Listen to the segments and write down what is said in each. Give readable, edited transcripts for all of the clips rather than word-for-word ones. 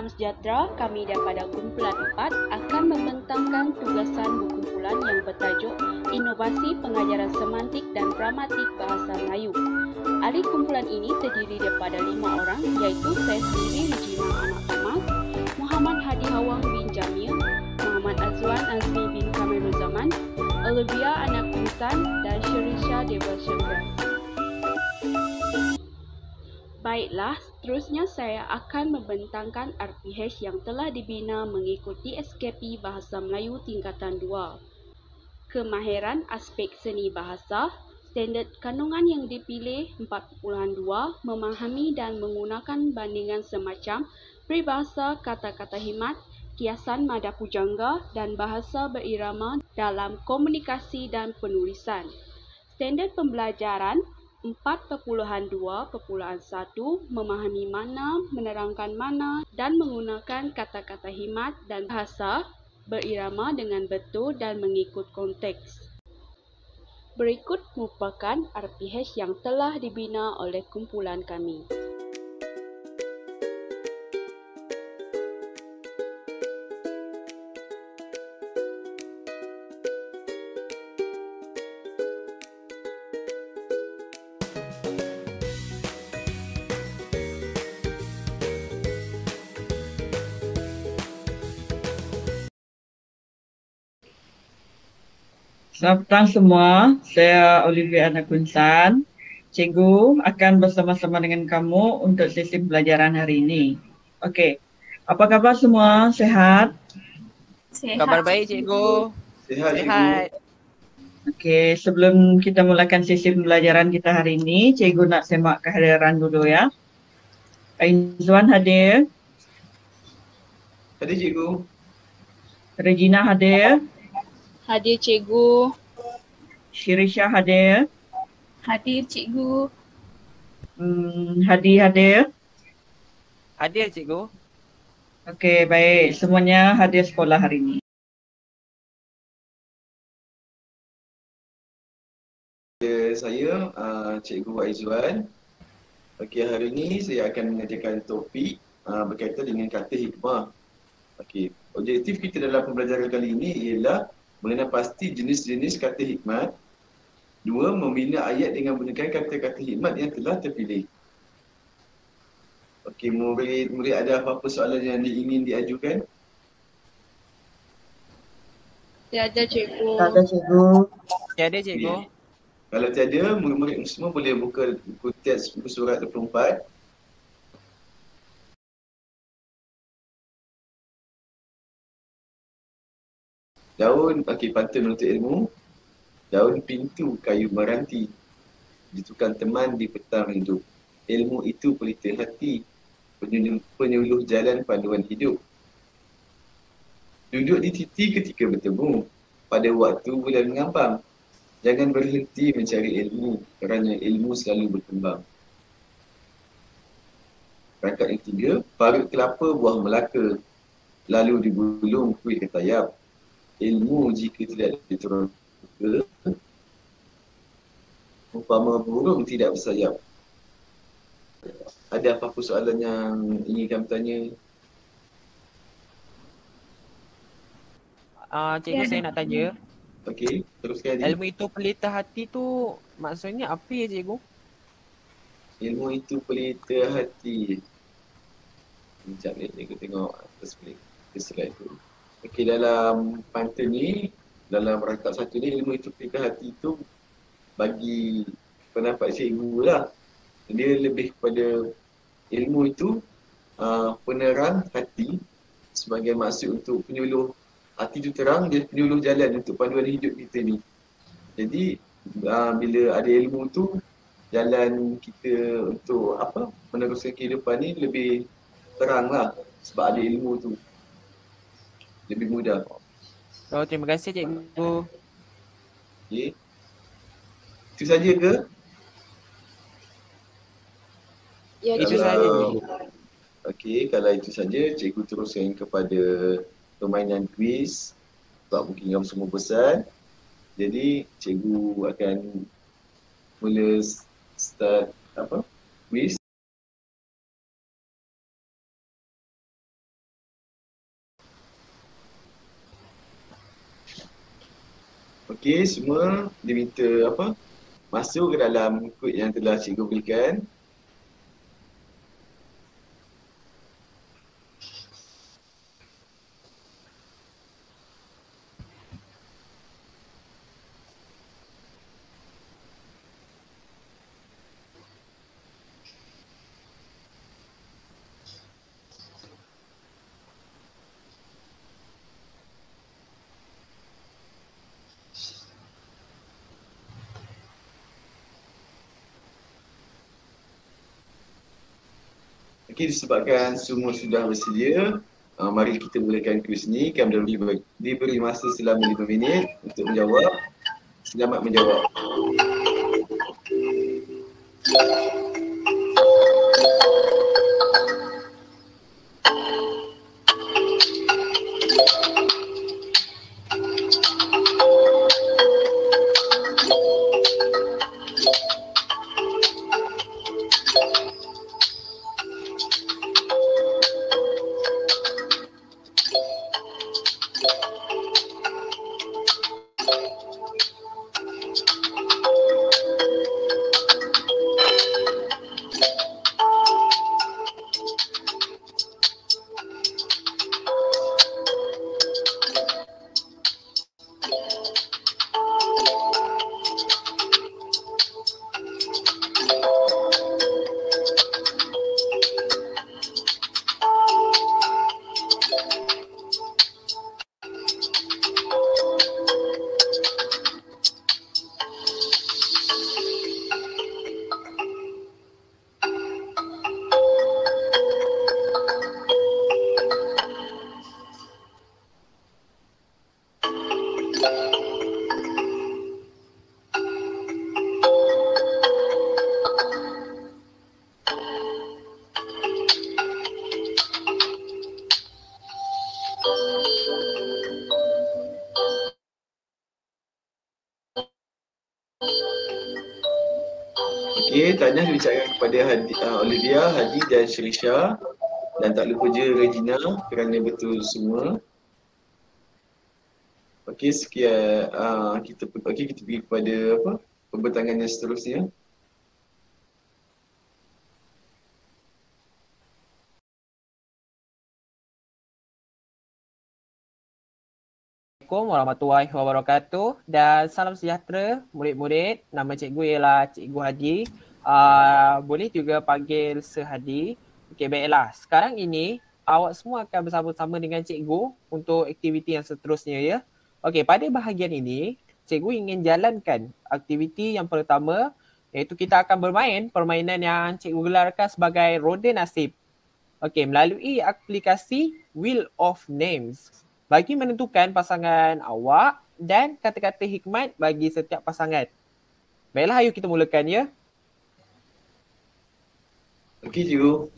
Salam sejahtera, kami daripada kumpulan 4 akan membentangkan tugasan berkumpulan yang bertajuk Inovasi Pengajaran Semantik dan Gramatik Bahasa Melayu. Ahli kumpulan ini terdiri daripada 5 orang iaitu saya sendiri Regina Anak Thomas, Muhammad Hadi Hawang bin Jamil, Muhammad Azwan Azmi bin Kamirul Zaman, Olivia Anak Insan dan Shirisha Dewa Syamran. Baiklah, seterusnya saya akan membentangkan RPH yang telah dibina mengikuti SKP Bahasa Melayu Tingkatan 2. Kemahiran aspek seni bahasa, standard kandungan yang dipilih 4.2, memahami dan menggunakan bandingan semacam peribahasa kata-kata khidmat, kiasan mada pujangga dan bahasa berirama dalam komunikasi dan penulisan. Standard pembelajaran 4.2.1, memahami makna, menerangkan makna dan menggunakan kata-kata khidmat dan bahasa berirama dengan betul dan mengikut konteks. Berikut merupakan RPH yang telah dibina oleh kumpulan kami. Selamat petang semua, saya Olivia Anak Insan. Cikgu akan bersama-sama dengan kamu untuk sesi pembelajaran hari ini. Okey, apa khabar semua? Sehat? Kabar baik, cikgu. Sehat. Okey, sebelum kita mulakan sesi pembelajaran kita hari ini, cikgu nak semak kehadiran dulu ya. Aizwan hadir. Hadir cikgu. Regina hadir. Hadir cikgu. Shirisha hadir. Hadir cikgu. Hadi hadir. Hadir, cikgu. Okey, baik. Semuanya hadir sekolah hari ini. Saya Cikgu Aizwan. Okey, hari ini saya akan mengajarkan topik berkaitan dengan kata hikmah. Okey, objektif kita dalam pembelajaran kali ini ialah mengenal pasti jenis-jenis kata hikmat. 2. Membina ayat dengan menggunakan kata-kata hikmat yang telah terpilih. Okey, murid ada apa-apa soalan yang ingin diajukan? Tiada cikgu. Ada cikgu. Tiada, cikgu. Okay. Kalau tiada, murid-murid semua boleh buka buku teks buku surat 24. Daun, pantun untuk ilmu. Daun pintu kayu meranti. Jitukan teman di petang hidup. Ilmu itu pelita hati. Penyuluh jalan panduan hidup. Duduk di titi ketika bertemu. Pada waktu bulan mengambang. Jangan berhenti mencari ilmu. Kerana ilmu selalu berkembang. Rangkap yang 3. Parut kelapa buah Melaka. Lalu digulung kuih ketayap. Ilmu jika tidak diterangkan, umpama burung tidak bersayap. Ada apa-apa soalan yang ingin kami tanya? Cikgu, saya nak tanya. Okey, teruskan. Ilmu itu pelita hati tu maksudnya apa ya, cikgu? Ilmu itu pelita hati. Sekejap ni, cikgu tengok atas slide tu. Okey, dalam pantun ni, dalam rangkap satu ni, ilmu itu pelita hati tu bagi pendapat cikgu lah. Dia lebih kepada ilmu itu penerang hati sebagai maksud untuk penyuluh. Hati itu terang, dia penyuluh jalan untuk panduan hidup kita ni. Jadi bila ada ilmu tu, jalan kita untuk meneruskan kehidupan ni lebih terang lah. Sebab ada ilmu tu, lebih mudah. Oh, terima kasih, cikgu. Okey. Itu saja ke? Ya, Itu saja, cikgu. Okey, kalau itu saja, cikgu teruskan kepada permainan kuis. Sebab mungkin kamu semua bosan. Jadi, cikgu akan mula start kuis. Okey, semua diminta masuk ke dalam kod yang telah cikgu berikan. Okey, disebabkan semua sudah bersedia, mari kita mulakan kuis ni. Kami diberi masa selama 5 minit untuk menjawab. Selamat menjawab. Okey, tahniah diucapkan kepada Olivia, Hadi dan Shirisha. Dan tak lupa je Regina kerana betul semua. Okey, sekian kita pergi kepada pembentangan yang seterusnya. Assalamualaikum warahmatullahi wabarakatuh dan salam sejahtera murid-murid. Nama cikgu ialah Cikgu Hadi. Boleh juga panggil Sehadi. Okey, baiklah. Sekarang ini awak semua akan bersama-sama dengan cikgu untuk aktiviti yang seterusnya ya. Okey, pada bahagian ini cikgu ingin jalankan aktiviti yang pertama iaitu kita akan bermain permainan yang cikgu gelarkan sebagai roda nasib. Okey, melalui aplikasi Wheel of Names bagi menentukan pasangan awak dan kata-kata hikmat bagi setiap pasangan. Baiklah, ayo kita mulakan ya. Okey, cikgu.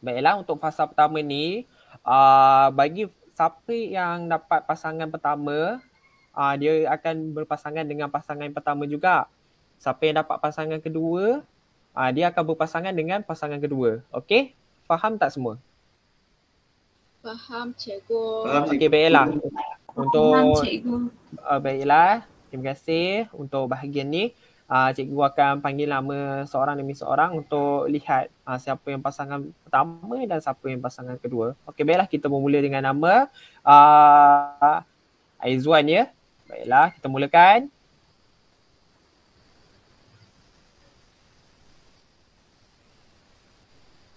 Baiklah, untuk fasa pertama ni, bagi siapa yang dapat pasangan pertama, dia akan berpasangan dengan pasangan yang pertama juga. Siapa yang dapat pasangan kedua, dia akan berpasangan dengan pasangan kedua. Okey? Faham tak semua? Faham cikgu. Faham, Okey, cikgu. baiklah. Untuk Faham cikgu. baiklah, terima kasih untuk bahagian ni. Cikgu akan panggil nama seorang demi seorang untuk lihat siapa yang pasangan pertama dan siapa yang pasangan kedua. Okey, baiklah, kita bermula dengan nama Aizwan ya. Baiklah, kita mulakan.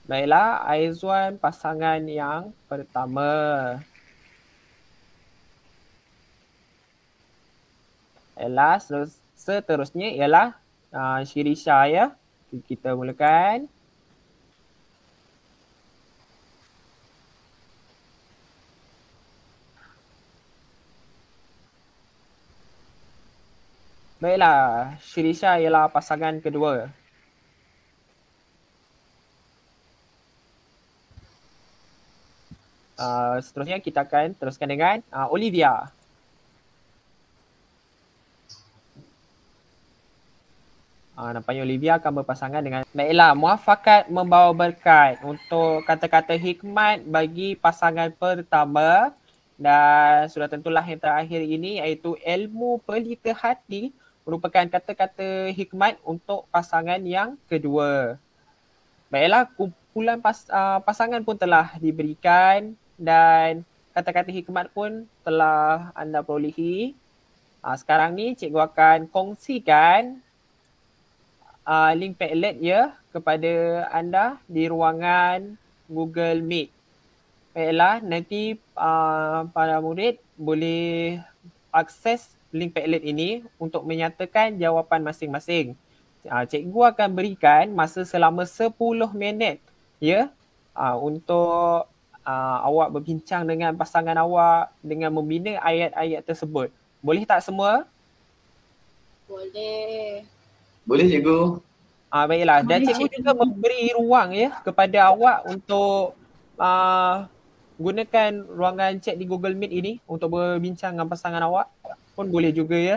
Baiklah, Aizwan pasangan yang pertama. Baiklah, seterusnya ialah Shirisha ya. Kita mulakan. Baiklah, Shirisha ialah pasangan kedua. Seterusnya kita akan teruskan dengan Olivia. Nampaknya Olivia akan berpasangan dengan baiklah, muafakat membawa berkat untuk kata-kata hikmat bagi pasangan pertama. Dan sudah tentulah yang terakhir ini iaitu ilmu pelita hati merupakan kata-kata hikmat untuk pasangan yang kedua. Baiklah, kumpulan pasangan pun telah diberikan dan kata-kata hikmat pun telah anda perolehi. Sekarang ni cikgu akan kongsikan link Padlet ya kepada anda di ruangan Google Meet. Baiklah, nanti para murid boleh akses link Padlet ini untuk menyatakan jawapan masing-masing. Cikgu akan berikan masa selama 10 minit ya untuk awak berbincang dengan pasangan awak dengan membina ayat-ayat tersebut. Boleh tak semua? Boleh. Boleh cikgu. Baiklah, dan Boleh, cikgu cikgu. juga memberi ruang ya kepada awak untuk gunakan ruangan chat di Google Meet ini untuk berbincang dengan pasangan awak pun boleh juga ya.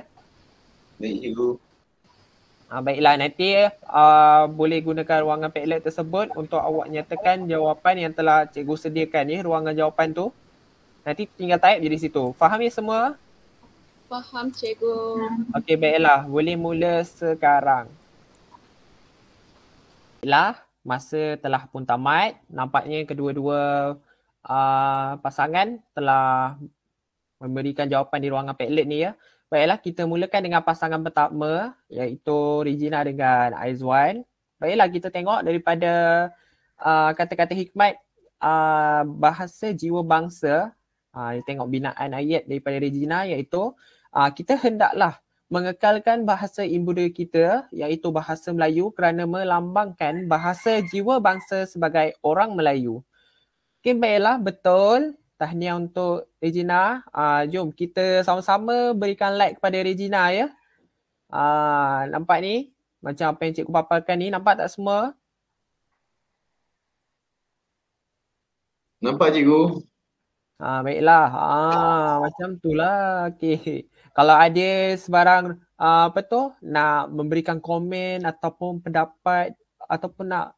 Baik cikgu. Baiklah, nanti boleh gunakan ruangan Padlet tersebut untuk awak nyatakan jawapan yang telah cikgu sediakan ya, ruangan jawapan tu. Nanti tinggal type je di situ. Faham ya semua? Faham cikgu. Okey, baiklah. Boleh mula sekarang. Baiklah, masa telah pun tamat. Nampaknya kedua-dua pasangan telah memberikan jawapan di ruangan Padlet ni ya. Baiklah, kita mulakan dengan pasangan pertama iaitu Regina dengan Aizwan. Baiklah, kita tengok daripada kata-kata hikmat bahasa jiwa bangsa. Tengok binaan ayat daripada Regina iaitu kita hendaklah mengekalkan bahasa ibunda kita iaitu bahasa Melayu kerana melambangkan bahasa jiwa bangsa sebagai orang Melayu. Okey, baiklah, betul. Tahniah untuk Regina. Jom kita sama-sama berikan like kepada Regina ya. Nampak ni macam apa yang cikgu paparkan ni, nampak tak semua? Nampak cikgu? Baiklah. Macam tu lah. Okey. Kalau ada sebarang nak memberikan komen ataupun pendapat ataupun nak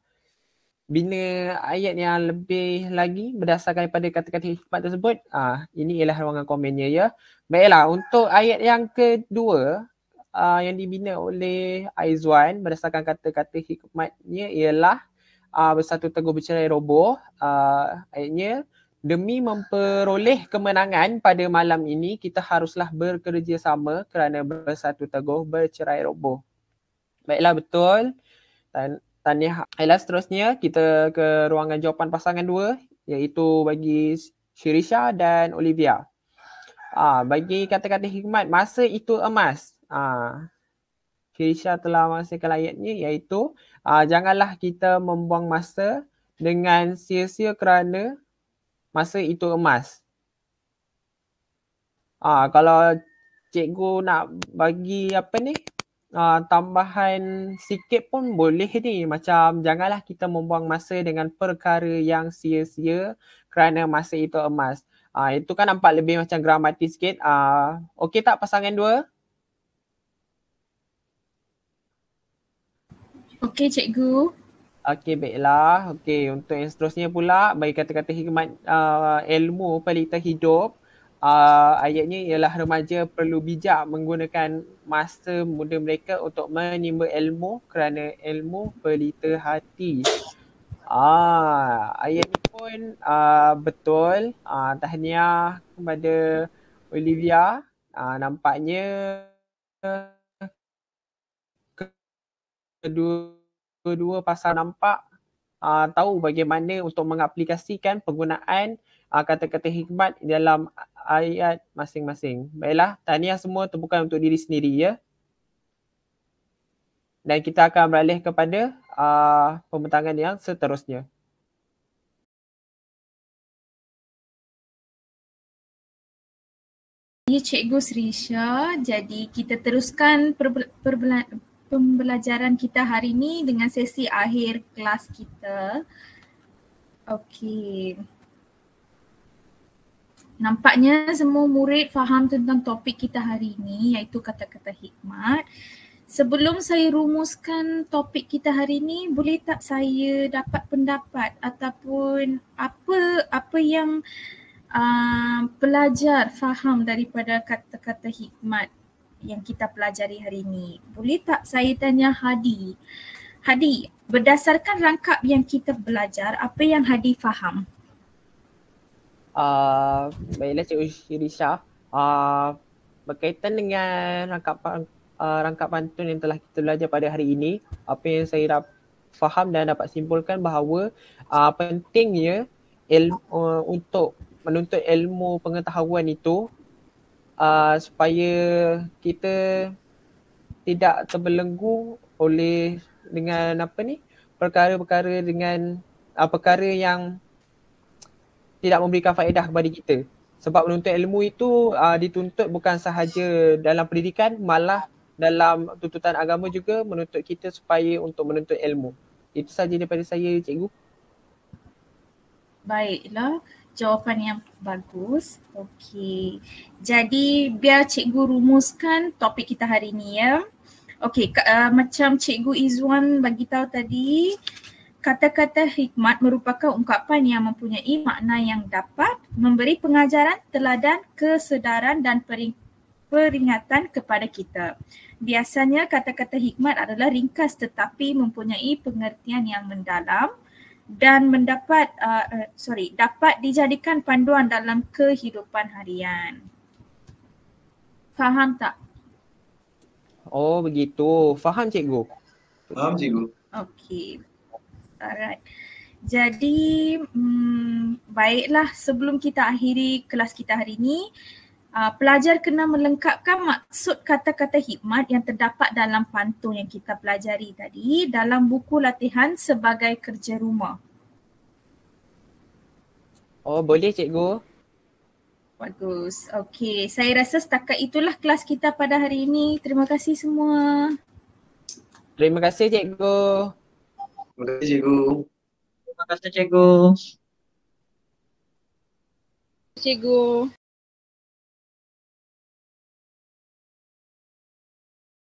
bina ayat yang lebih lagi berdasarkan daripada kata-kata hikmat tersebut, ini ialah ruangan komennya ya. Baiklah, untuk ayat yang kedua yang dibina oleh Aizwan berdasarkan kata-kata hikmatnya ialah bersatu teguh bercerai roboh. Ayatnya, demi memperoleh kemenangan pada malam ini, kita haruslah bekerjasama kerana bersatu teguh bercerai roboh. Baiklah, betul. Tahniah. Baiklah, seterusnya kita ke ruangan jawapan pasangan dua iaitu bagi Shirisha dan Olivia. Bagi kata-kata hikmat, masa itu emas. Shirisha telah menghasilkan ayatnya iaitu janganlah kita membuang masa dengan sia-sia kerana masa itu emas. Kalau cikgu nak bagi tambahan sikit pun boleh ni. Macam janganlah kita membuang masa dengan perkara yang sia-sia kerana masa itu emas. Itu kan nampak lebih macam gramatis sikit. Okey tak pasangan dua? Okey cikgu. Okey, baiklah. Okey, untuk yang seterusnya pula bagi kata-kata hikmat ilmu pelita hidup. Ayatnya ialah remaja perlu bijak menggunakan masa muda mereka untuk menimba ilmu kerana ilmu pelita hati. Ayat ni pun betul. Tahniah kepada Olivia. Nampaknya kedua pasal nampak tahu bagaimana untuk mengaplikasikan penggunaan kata-kata hikmat dalam ayat masing-masing. Baiklah, tahniah semua, tepukan untuk diri sendiri ya. Dan kita akan beralih kepada pembentangan yang seterusnya. Ya Cikgu Shirisha, jadi kita teruskan pembelajaran kita hari ini dengan sesi akhir kelas kita. Okey. Nampaknya semua murid faham tentang topik kita hari ini iaitu kata-kata hikmat. Sebelum saya rumuskan topik kita hari ini, boleh tak saya dapat pendapat ataupun apa yang pelajar faham daripada kata-kata hikmat yang kita pelajari hari ini? Boleh tak saya tanya Hadi? Hadi, berdasarkan rangkap yang kita belajar, apa yang Hadi faham? Baiklah Cikgu Shirisha. Berkaitan dengan rangkap pantun yang telah kita belajar pada hari ini, apa yang saya faham dan dapat simpulkan bahawa pentingnya untuk menuntut ilmu pengetahuan itu supaya kita tidak terbelenggu oleh dengan perkara-perkara dengan perkara yang tidak memberikan faedah kepada kita. Sebab menuntut ilmu itu dituntut bukan sahaja dalam pendidikan, malah dalam tuntutan agama juga menuntut kita supaya untuk menuntut ilmu. Itu sahaja daripada saya, Cikgu. Baiklah, jawapan yang bagus. Okey. Jadi biar cikgu rumuskan topik kita hari ini ya. Okey, macam Cikgu Izwan bagi tahu tadi, kata-kata hikmat merupakan ungkapan yang mempunyai makna yang dapat memberi pengajaran, teladan, kesedaran dan peringatan kepada kita. Biasanya kata-kata hikmat adalah ringkas tetapi mempunyai pengertian yang mendalam dan dapat dijadikan panduan dalam kehidupan harian. Faham tak? Oh begitu. Faham Cikgu? Faham cikgu? Okey. Alright. Jadi baiklah, sebelum kita akhiri kelas kita hari ini, pelajar kena melengkapkan maksud kata-kata hikmat yang terdapat dalam pantun yang kita pelajari tadi dalam buku latihan sebagai kerja rumah. Oh boleh Cikgu. Bagus. Okey, saya rasa setakat itulah kelas kita pada hari ini. Terima kasih semua. Terima kasih Cikgu. Terima kasih cikgu. Terima kasih cikgu. Cikgu.